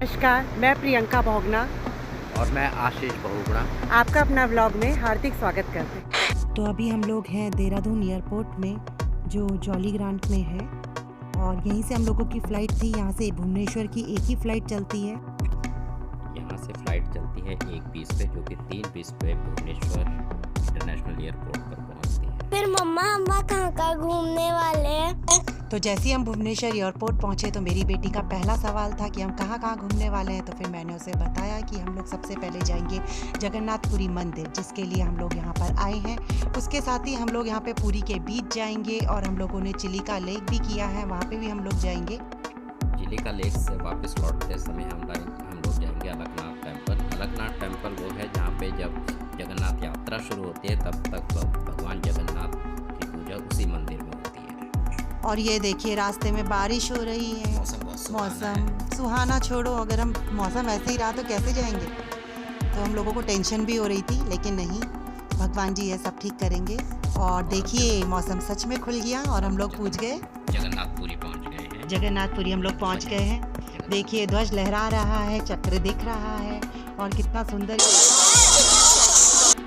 नमस्कार, मैं प्रियंका बहुगुणा और मैं आशीष बहुगुणा आपका अपना व्लॉग में हार्दिक स्वागत करते हैं। तो अभी हम लोग हैं देहरादून एयरपोर्ट में, जो जॉली ग्रांट में है, और यहीं से हम लोगों की फ़्लाइट थी। यहाँ से भुवनेश्वर की एक ही फ़्लाइट चलती है। यहाँ से फ्लाइट चलती है 1:20 पे, जो कि 3:20 पे भुवनेश्वर इंटरनेशनल एयरपोर्ट पर पहुँचती है। फिर मम्मा हम वहाँ कहाँ घूमने वाले हैं? तो जैसे ही हम भुवनेश्वर एयरपोर्ट पहुँचे तो मेरी बेटी का पहला सवाल था कि हम कहाँ घूमने वाले हैं। तो फिर मैंने उसे बताया कि हम लोग सबसे पहले जाएंगे जगन्नाथपुरी मंदिर, जिसके लिए हम लोग यहाँ पर आए हैं। उसके साथ ही हम लोग यहाँ पे पुरी के बीच जाएंगे, और हम लोगों ने चिलिका लेक भी किया है, वहाँ पे भी हम लोग जाएंगे। चिलिका लेक से वापस लौटते समय हम लोग जाएंगे अलकनाथ टेम्पल। अलकनाथ टेम्पल वो है जहाँ पे जब जगन्नाथ यात्रा शुरू होती है तब तक भगवान जगन्नाथ की पूजा उसी मंदिर में होती है। और ये देखिए, रास्ते में बारिश हो रही है। मौसम सुहाना छोड़ो, अगर हम मौसम ऐसे ही रहा तो कैसे जाएंगे। तो हम लोगों को टेंशन भी हो रही थी, लेकिन नहीं, भगवान जी ये सब ठीक करेंगे। और देखिए, मौसम सच में खुल गया और हम लोग पहुँच गए जगन्नाथपुरी पहुँच गए हैं। जगन्नाथपुरी हम लोग पहुँच गए हैं। देखिए, ध्वज लहरा रहा है, चक्र दिख रहा है, और कितना सुंदर।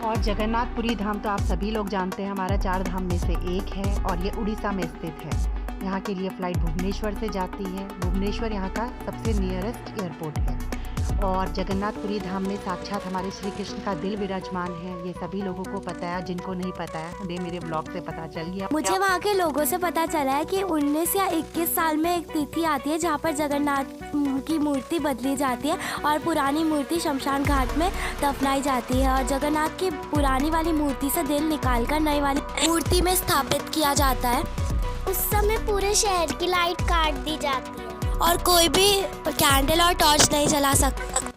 और जगन्नाथपुरी धाम तो आप सभी लोग जानते हैं, हमारा 4 धाम में से एक है, और ये उड़ीसा में स्थित है। यहाँ के लिए फ़्लाइट भुवनेश्वर से जाती है। भुवनेश्वर यहाँ का सबसे नियरेस्ट एयरपोर्ट है। और जगन्नाथपुरी धाम में साक्षात हमारे श्री कृष्ण का दिल विराजमान है। ये सभी लोगों को पता है, जिनको नहीं पता है उन्हें मेरे ब्लॉग से पता चल गया। मुझे वहाँ के लोगों से पता चला है कि 19 या 21 साल में एक तिथि आती है जहाँ पर जगन्नाथ की मूर्ति बदली जाती है और पुरानी मूर्ति शमशान घाट में दफनाई जाती है, और जगन्नाथ की पुरानी वाली मूर्ति से दिल निकालकर नई वाली मूर्ति में स्थापित किया जाता है। उस समय पूरे शहर की लाइट काट दी जाती है और कोई भी कैंडल और टॉर्च नहीं जला सकता।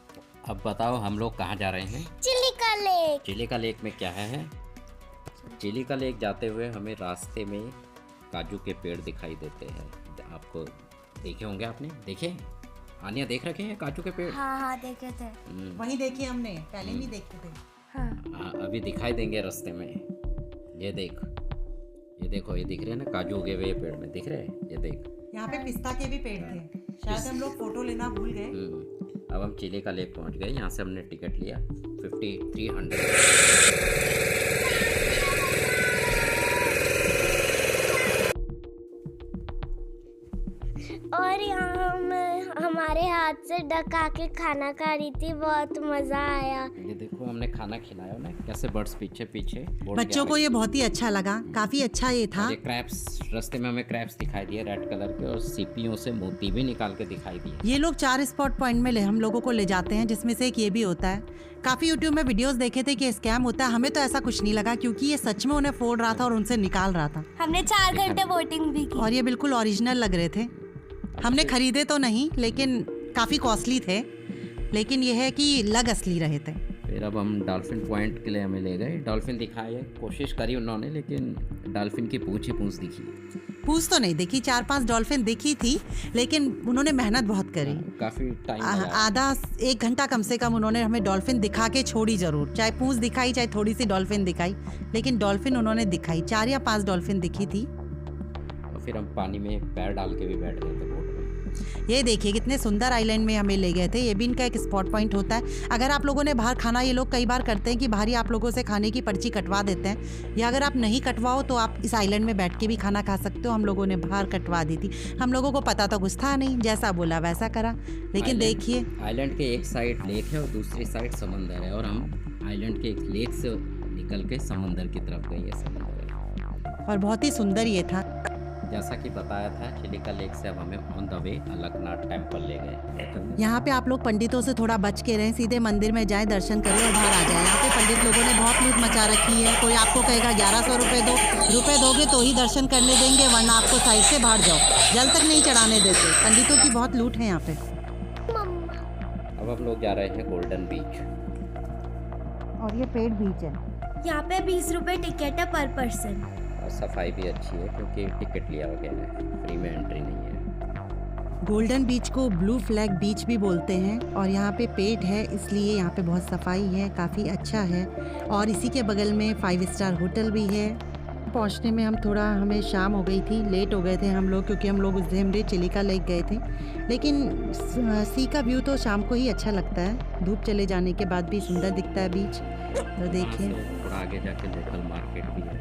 अब बताओ हम लोग कहाँ जा रहे हैं? चिलिका लेक। चिलिका लेक में क्या है? चिलिका लेक जाते हुए हमें रास्ते में काजू के पेड़ दिखाई देते हैं। आपको देखे होंगे, आपने देखे? आनिया देख रखे हैं काजू के पेड़? हाँ देखे थे। वहीं देखे हमने, पहले नहीं देखते थे। हाँ। अभी दिखाई देंगे रास्ते में। ये देखो, ये दिख रहे हैं ना काजू उगे हुए पेड़ में, दिख रहे हैं? ये देख, यहाँ पे पिस्ता के भी पेड़ थे, शायद हम लोग फोटो लेना भूल गए। अब हम चिलिका लेक पहुंच गए। यहाँ से हमने टिकट लिया 5300। और यहाँ हमारे हाथ से डका के खाना खा रही थी, बहुत मजा आया। ये देखो, हमने खाना खिलाया ना, कैसे बर्ड्स पीछे बच्चों को ये बहुत ही अच्छा लगा, काफी अच्छा ये था। ये क्रैब्स, रास्ते में हमें क्रैब्स दिखाई दिए रेड कलर के, और सीपियों से मोती भी निकाल के दिखाई दिए। ये लोग 4 स्पॉट पॉइंट में हम लोगों को ले जाते हैं, जिसमें से एक ये भी होता है। काफी यूट्यूब में वीडियोस देखे थे कि स्कैम होता है, हमें तो ऐसा कुछ नहीं लगा, क्योंकि ये सच में उन्हें फोड़ रहा था और उनसे निकाल रहा था। हमने 4 घंटे बोटिंग भी की और ये बिल्कुल ओरिजिनल लग रहे थे। हमने खरीदे तो नहीं, लेकिन काफी कॉस्टली थे, लेकिन ये है कि लग असली रहे थे। फिर अब हम डॉल्फिन पॉइंट के लिए हमें ले गए। डॉल्फिन दिखाए, कोशिश करी उन्होंने, लेकिन डॉल्फिन की पूंछ दिखी। पूछ तो नहीं दिखी, 4-5 डॉल्फिन दिखी थी, लेकिन उन्होंने मेहनत बहुत करी। काफी टाइम आधा 1 घंटा कम से कम उन्होंने हमें डॉल्फिन दिखा के छोड़ी जरूर, चाहे पूंछ दिखाई चाहे थोड़ी सी डॉल्फिन दिखाई, लेकिन डॉल्फिन उन्होंने दिखाई। 4 या 5 डॉल्फिन दिखी थी। और फिर हम पानी में पैर डाल के भी बैठ गए थे बोट में। ये देखिए, कितने सुंदर आइलैंड में हमें ले गए थे। ये भी इनका एक स्पॉट पॉइंट होता है। अगर आप लोगों ने बाहर खाना, ये लोग कई बार करते हैं कि बाहर ही आप लोगों से खाने की पर्ची कटवा देते हैं, या अगर आप नहीं कटवाओ तो आप इस आइलैंड में बैठ के भी खाना खा सकते हो। हम लोगों ने बाहर कटवा दी थी। हम लोगों को पता तो कुछ था नहीं, जैसा बोला वैसा करा। लेकिन देखिए, आइलैंड के एक साइड लेक है और दूसरी साइड समंदर है, और हम आइलैंड के एक लेक से निकल के समंदर की तरफ गए। ये समंदर है और बहुत ही सुंदर ये था। जैसा कि बताया था, चिलिका लेक से अब हमें on the way Alaknath temple ले गए। यहाँ पे आप लोग पंडितों से थोड़ा बच के रहें, सीधे मंदिर में जाएं, दर्शन करें और बाहर आ जाएं। यहाँ पे पंडित लोगों ने बहुत लूट मचा रखी है। कोई आपको कहेगा 1100 रुपये दो, रुपये दोगे तो ही दर्शन करने देंगे, वरना आपको साइड से बाहर जाओ, जल तक नहीं चढ़ाने देते। पंडितों की बहुत लूट है यहाँ पे। अब हम लोग जा रहे हैं गोल्डन बीच, और ये पेड़ बीच है। यहाँ पे 20 रुपए टिकट है पर पर्सन। और सफाई भी अच्छी है क्योंकि टिकट लिया वगैरह है, फ्री में एंट्री नहीं है। गोल्डन बीच को ब्लू फ्लैग बीच भी बोलते हैं, और यहाँ पे पेड़ है, इसलिए यहाँ पे बहुत सफाई है, काफ़ी अच्छा है। और इसी के बगल में 5 स्टार होटल भी है। पहुंचने में हमें शाम हो गई थी, लेट हो गए थे हम लोग, क्योंकि हम लोग उस दिन चिलिका लेक गए थे। लेकिन सी का व्यू तो शाम को ही अच्छा लगता है, धूप चले जाने के बाद भी सुंदर दिखता है बीच। तो देखिए थोड़ा आगे जाके लोकल मार्केट भी है।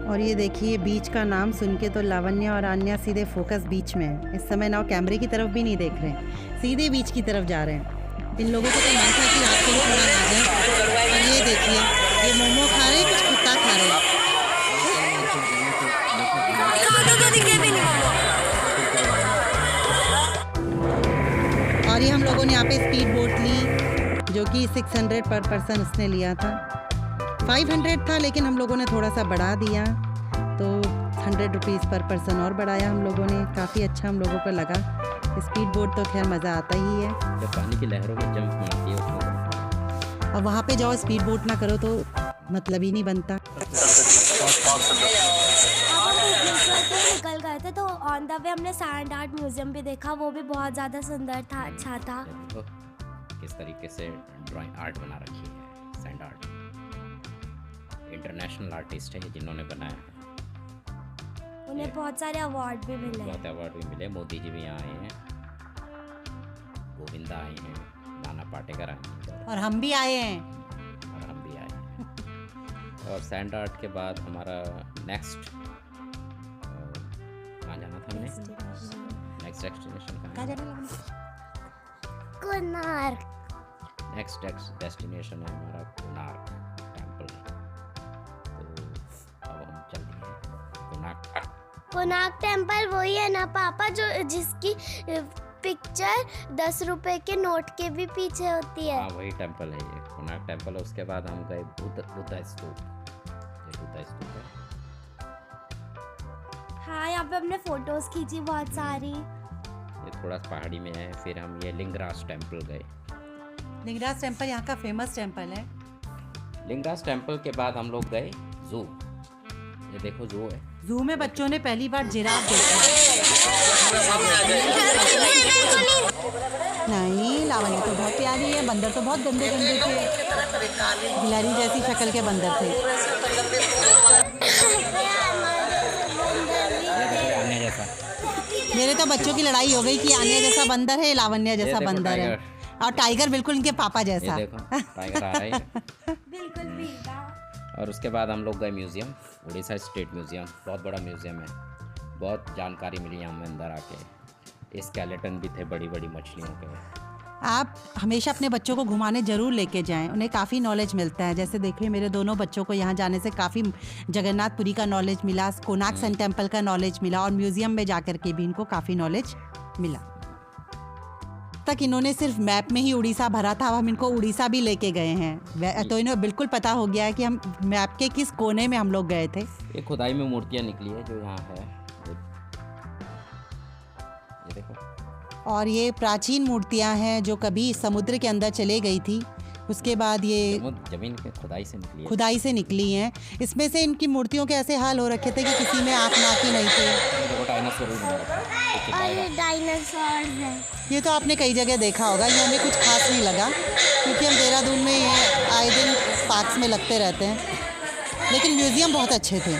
और ये देखिए बीच का नाम सुन के तो लावण्य और आन्या सीधे फोकस बीच में है। इस समय ना कैमरे की तरफ भी नहीं देख रहे हैं, सीधे बीच की तरफ जा रहे हैं। इन लोगों को तो मन था कि आपको भी थोड़ा आ जाए। और ये देखिए ये मोमो खा रहे हैं, कुछ खट्टा खा रहे हैं। और ये हम लोगों ने यहाँ पे स्पीड बोट ली, जो कि 600 पर पर्सन उसने लिया था। 500 था, लेकिन हम लोगों ने थोड़ा सा बढ़ा दिया, तो 100 रुपीज़ पर पर्सन और बढ़ाया हम लोगों ने। काफ़ी अच्छा हम लोगों को लगा। स्पीड बोट तो खैर मज़ा आता ही है। जब पानी की लहरों में जंप मारती है उसमें, और वहाँ पे जाओ स्पीड बोट ना करो तो मतलब ही नहीं बनता। निकल गए थे तो ऑन द वे हमने सैंड आर्ट म्यूजियम भी देखा, वो भी बहुत ज़्यादा सुंदर था, अच्छा था। देखो किस तरीके से ड्राइंग आर्ट बना रखी है, सैंड आर्ट। इंटरनेशनल आर्टिस्ट है जिन्होंने बनाया है, उन्हें बहुत सारे अवार्ड भी मिले। बहुत अवार्ड भी मिले। मोदी जी भी यहाँ आए हैं, गोविंदा आए हैं, नाना पाटेकर आए हैं, और हम भी आए हैं। और हम भी आए हैं। और सैंड आर्ट के बाद हमारा नेक्स्ट कहाँ जाना था हमने? नेक्स्ट डेस्टिनेशन कहाँ है? कोणार्क। नेक्स्ट डेस्टिनेशन है हमारा कोणार्क टेम्पल। तो अब हम चलते हैं कोणार्क। कोणार्क टेम्पल वही है ना पापा, जो जिसकी पिक्चर 10 रुपए के नोट के भी पीछे होती है? हाँ वही टेम्पल है ये, कोणार्क टेम्पल है। उसके बाद हम गए बुद्ध स्तूप। ये बुद्ध स्तूप है। हाँ, यहाँ पे हमने फोटोज खींची बहुत सारी। ये थोड़ा पहाड़ी में है। फिर हम ये लिंगराज टेम्पल गए। लिंगराज टेम्पल यहाँ का फेमस टेम्पल है। लिंगराज टेम्पल के बाद हम लोग गए जू। ये देखो जू है। जू में बच्चों ने पहली बार जिराफ देखा। नहीं, लावण्य तो बहुत प्यारी है, बंदर तो बहुत गंदे गंदे थे, गिलहरी जैसी शक्ल के बंदर थे। ये देखो आन्या जैसा। मेरे तो बच्चों की लड़ाई हो गई कि आन्या जैसा बंदर है, लावण्य जैसा देखो बंदर है, टाइगर। और टाइगर बिल्कुल इनके पापा ये जैसा। देखो टाइगर आ रहा है। बिल्कुल भी। और उसके बाद हम लोग गए म्यूज़ियम, उड़ीसा स्टेट म्यूज़ियम। बहुत बड़ा म्यूज़ियम है, बहुत जानकारी मिली हमें अंदर आके। स्केलेटन भी थे बड़ी बड़ी मछलियों के। आप हमेशा अपने बच्चों को घुमाने ज़रूर लेके जाएं, उन्हें काफ़ी नॉलेज मिलता है। जैसे देखिए मेरे दोनों बच्चों को यहाँ जाने से काफ़ी जगन्नाथपुरी का नॉलेज मिला, कोणार्क सन टेम्पल का नॉलेज मिला, और म्यूज़ियम में जाकर के भी इनको काफ़ी नॉलेज मिला। तक इन्होंने सिर्फ मैप में ही उड़ीसा भरा था, अब हम इनको उड़ीसा भी लेके गए हैं, तो इन्हें बिल्कुल पता हो गया है कि हम मैप के किस कोने में हम लोग गए थे। ये खुदाई में मूर्तियाँ निकली है जो यहाँ है, ये देखो। और ये प्राचीन मूर्तियाँ हैं जो कभी समुद्र के अंदर चले गई थी, उसके बाद ये जमीन के खुदाई से निकली हैं। इसमें से इनकी मूर्तियों के ऐसे हाल हो रखे थे कि किसी में आँख नाक ही नहीं थे। डायनासोर है। ये तो आपने कई जगह देखा होगा, ये हमें कुछ खास नहीं लगा, क्योंकि हम देहरादून में ये आए दिन पार्क्स में लगते रहते हैं। लेकिन म्यूज़ियम बहुत अच्छे थे,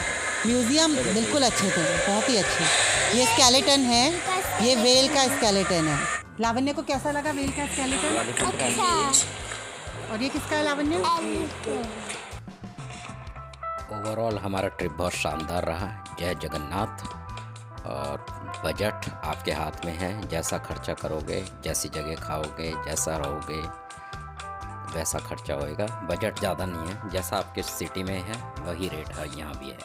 म्यूज़ियम बिल्कुल अच्छे थे, बहुत ही अच्छे। ये स्केलेटन है, ये वेल का स्केलेटन है। लावण्य को कैसा लगा वेल का स्केलेटन? अच्छा। और ये किसका है लावण्य? ओवरऑल हमारा ट्रिप बहुत शानदार रहा। जय जगन्नाथ। और बजट आपके हाथ में है, जैसा खर्चा करोगे, जैसी जगह खाओगे, जैसा रहोगे वैसा खर्चा होएगा। बजट ज़्यादा नहीं है, जैसा आपके सिटी में है वही रेट है यहाँ भी है।